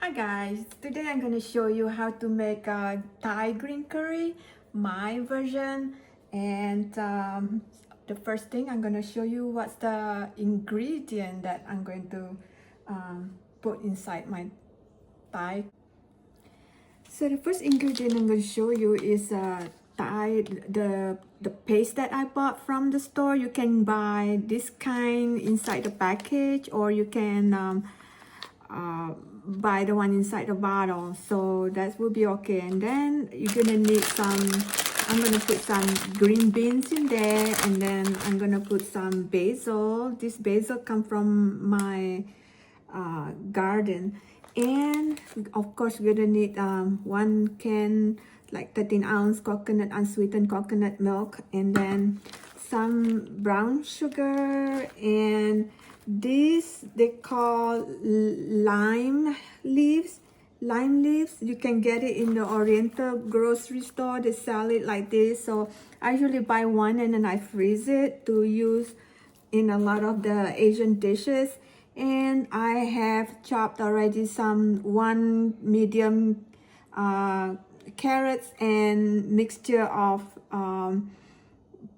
Hi guys, today I'm going to show you how to make a Thai green curry, my version. And the first thing I'm going to show you what's the ingredient that I'm going to put inside my Thai. So the first ingredient I'm going to show you is Thai, the paste that I bought from the store. You can buy this kind inside the package, or you can buy the one inside the bottle, so that will be okay. And then you're gonna need I'm gonna put some green beans in there, and then I'm gonna put some basil. This basil come from my garden. And of course we're gonna need 1 can, like 13-ounce coconut, unsweetened coconut milk, and then some brown sugar, and this they call lime leaves. You can get it in the Oriental grocery store. They sell it like this. So I usually buy one and then I freeze it to use in a lot of the Asian dishes. And I have chopped already some 1 medium carrots and mixture of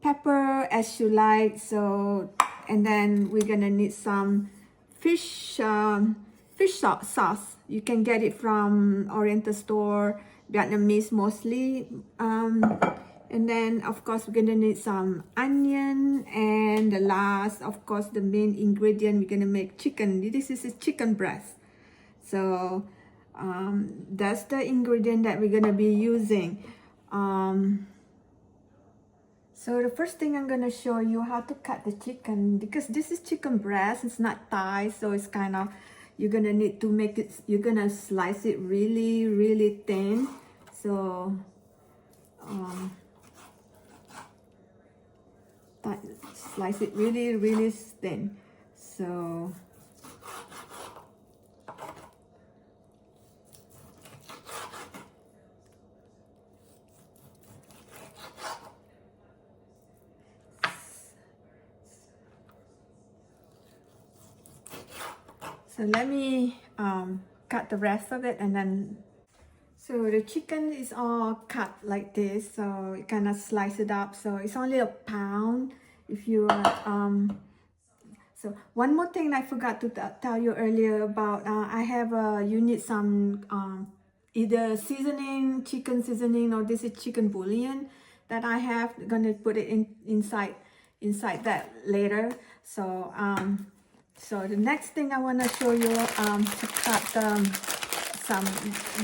pepper as you like. So, and then we're gonna need some fish sauce. You can get it from Oriental store, Vietnamese mostly. And then of course we're gonna need some onion, and the last, of course, the main ingredient, we're gonna make chicken. This is a chicken breast. So that's the ingredient that we're gonna be using. So the first thing I'm gonna show you how to cut the chicken, because this is chicken breast, it's not thigh, so it's kind of, you're gonna need to make it, you're gonna slice it really thin. So slice it really thin. So let me cut the rest of it, and then so the chicken is all cut like this, so you kind of slice it up. So it's only a pound. If you so one more thing I forgot to tell you earlier about, I have you need some either seasoning, chicken seasoning, or this is chicken bouillon that I have. Gonna put it inside that later. So so the next thing I want to show you to cut some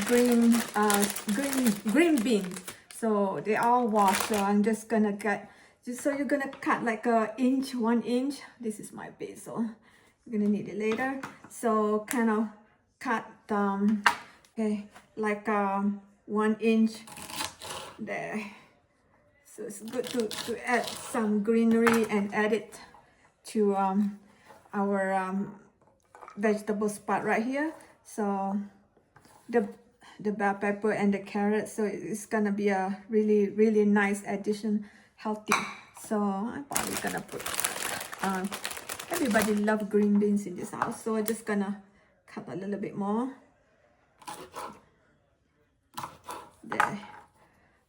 green beans. So they all washed. So I'm just gonna cut. So you're gonna cut like 1 inch. This is my basil. You're gonna need it later. So kind of cut okay, like 1 inch there. So it's good to add some greenery and add it to our vegetable spot right here. So the bell pepper and the carrot, so it's gonna be a really nice addition, healthy. So I'm probably gonna put everybody loves green beans in this house, so I'm just gonna cut a little bit more there.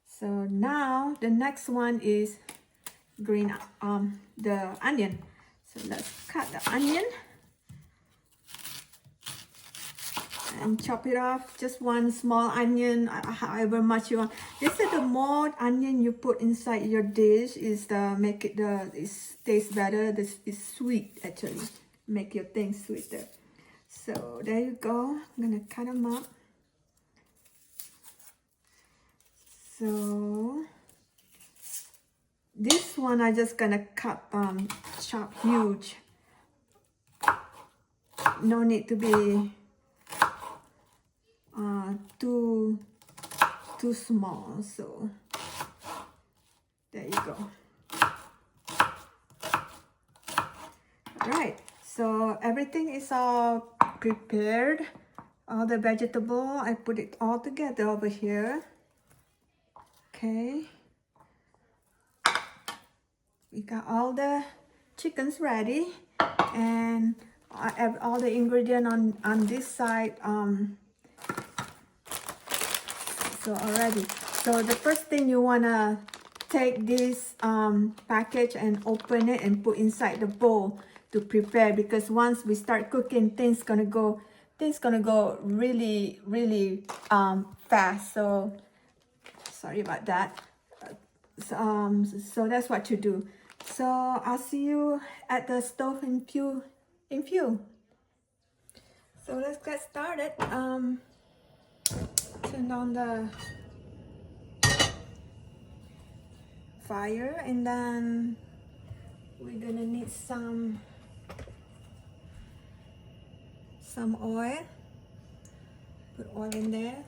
So now the next one is the onion. So let's cut the onion and chop it off. Just 1 small onion, however much you want. They said the more onion you put inside your dish is make it tastes better. This is sweet, actually, make your things sweeter. So there you go. I'm gonna cut them up. So this one I just gonna cut chop huge. No need to be too small. So there you go. All right, so everything is all prepared. All the vegetable, I put it all together over here. Okay, we got all the chickens ready, and I have all the ingredient on this side. So already, so the first thing you wanna take this package and open it and put inside the bowl to prepare, because once we start cooking, things gonna go really fast. So sorry about that. So that's what you do. So I'll see you at the stove in few. So let's get started. Turn on the fire, and then we're gonna need some oil. Put oil in there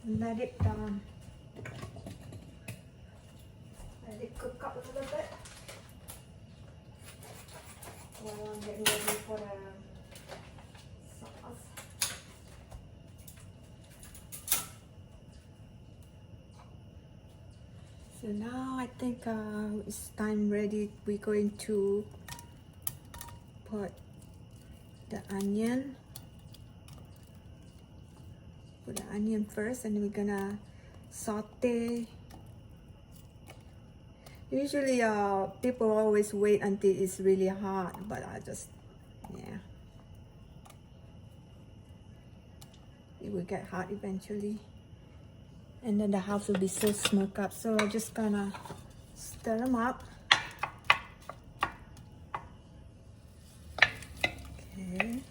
and let it cook up a little bit while I'm getting ready for the sauce. So now I think it's time ready. We're going to put the onion. Put the onion first, and we're gonna saute. Usually people always wait until it's really hot, but I just, yeah, it will get hot eventually, and then the house will be so smoked up. So I'm just gonna stir them up. Okay.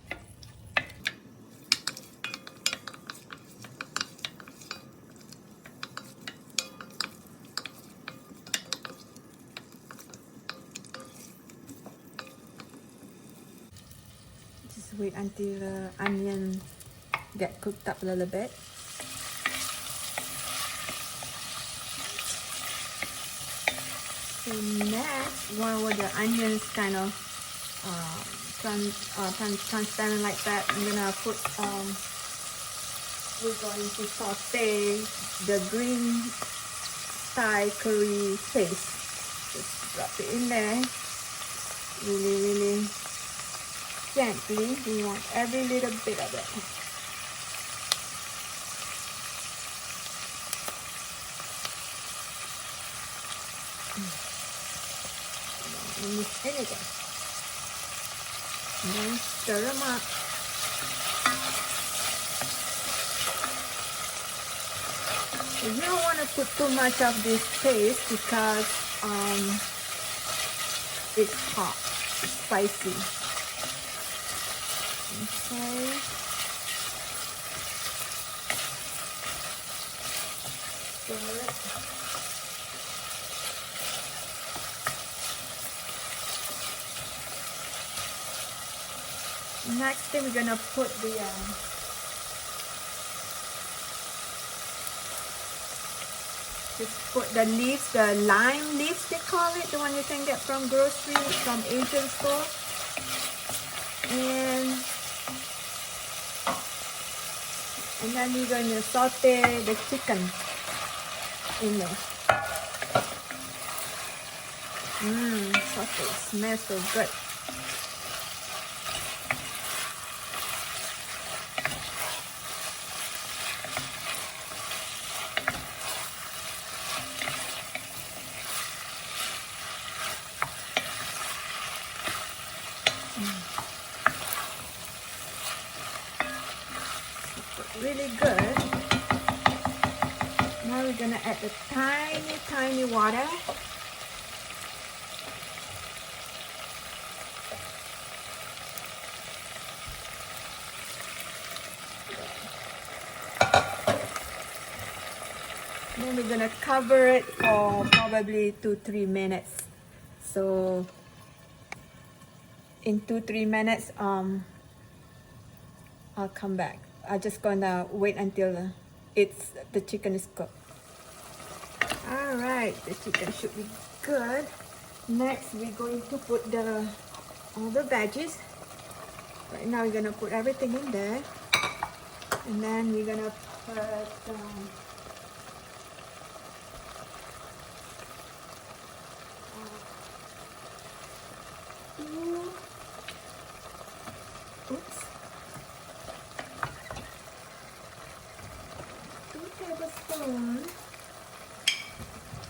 Just wait until the onion get cooked up a little bit. So next, while the onions kind of transparent like that, I'm gonna put we're going to saute the green Thai curry paste. Just drop it in there, really gently. We want every little bit of it. And mix it again. And then stir them up. You don't want to put too much of this paste because it's hot, it's spicy. Okay. Stir it. Next thing, we're gonna put the just put the leaves, the lime leaves they call it, the one you can get from grocery, from Asian store. And then we're going to saute the chicken in there. Saute, it smells so good. Really good. Now we're gonna add the tiny water. Then we're gonna cover it for probably 2-3 minutes. So in 2-3 minutes, I'll come back. I'm just gonna wait until the chicken is cooked. All right, the chicken should be good. Next, we're going to put all the veggies. Right now, we're gonna put everything in there, and then we're gonna put tablespoon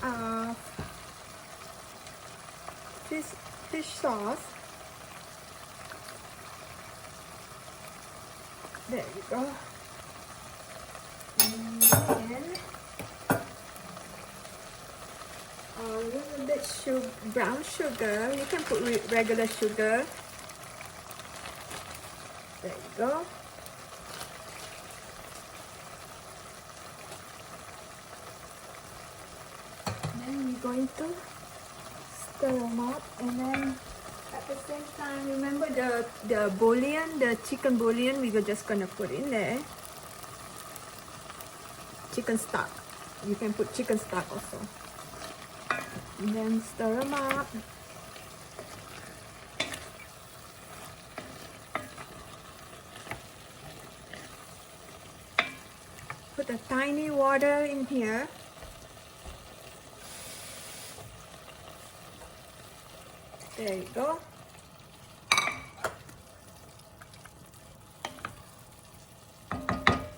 of fish sauce. There you go. And then a little bit brown sugar. You can put regular sugar. There you go. Then we're going to stir them up, and then at the same time, remember the bouillon, the chicken bouillon, we're just gonna put in there. Chicken stock. You can put chicken stock also. And then stir them up. Put a tiny water in here. There you go.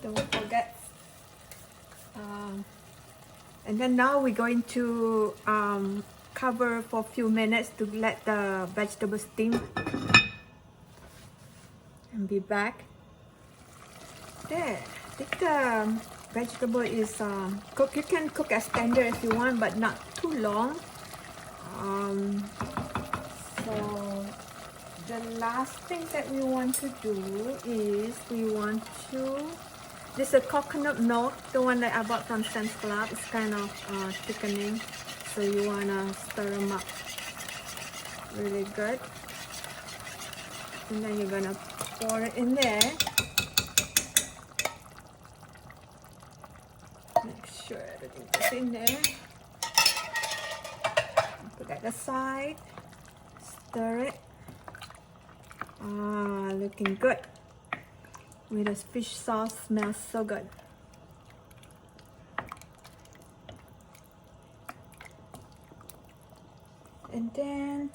Don't forget. And then now we're going to cover for a few minutes to let the vegetables steam. And be back. There. I think the vegetable is cooked. You can cook as tender if you want, but not too long. So the last thing that we want to do is we want to, this is coconut milk, the one that I bought from Sam's Club. It's kind of thickening, so you want to stir them up really good. And then you're going to pour it in there. Make sure everything is in there. Put that aside. Stir it. Looking good. With the fish sauce, smells so good. And then,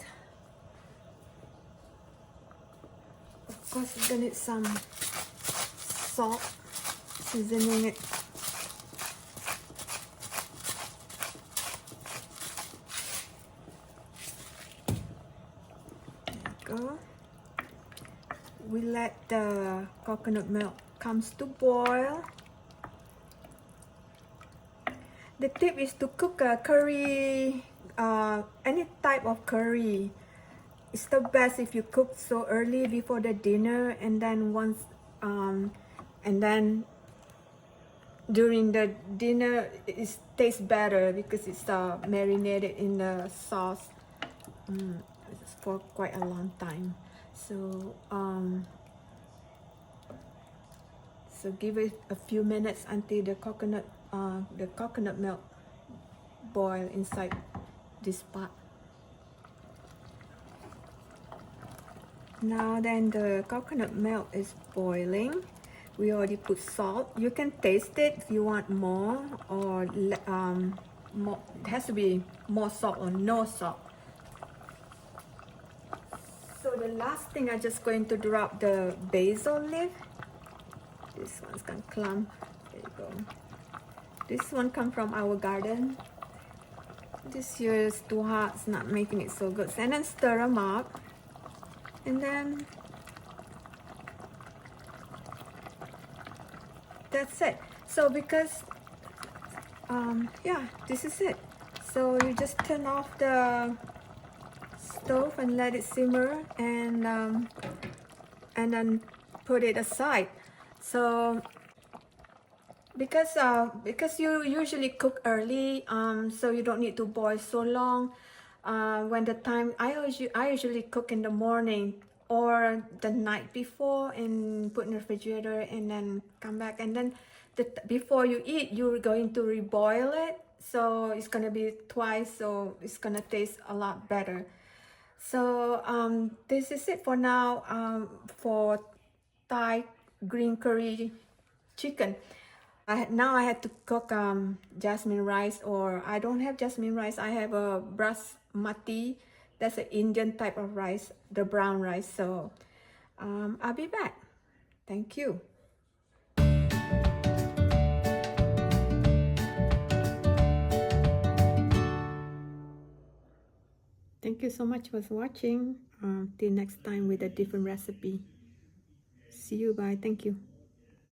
of course, you're gonna need some salt, seasoning it. Go. We let the coconut milk comes to boil. The tip is to cook a curry, any type of curry. It's the best if you cook so early before the dinner, and then once, and then during the dinner it tastes better because it's marinated in the sauce. For quite a long time, so so give it a few minutes until the coconut milk boil inside this pot. Now then the coconut milk is boiling. We already put salt. You can taste it if you want more, or more. It has to be more salt or no salt. So the last thing, I'm just going to drop the basil leaf. This one's gonna clump. There you go. This one come from our garden. This year is too hot, it's not making it so good. And then stir them up. And then that's it. So because, yeah, this is it. So you just turn off the stove and let it simmer, and then put it aside. So because you usually cook early, so you don't need to boil so long. When the time I usually cook in the morning or the night before and put in the refrigerator, and then come back, and then before you eat you're going to reboil it, so it's gonna be twice, so it's gonna taste a lot better. So this is it for now, for Thai green curry chicken. Now I had to cook jasmine rice, or I don't have jasmine rice, I have a basmati. That's an Indian type of rice, the brown rice. So I'll be back. Thank you. Thank you so much for watching. Till next time with a different recipe. See you. Bye. Thank you.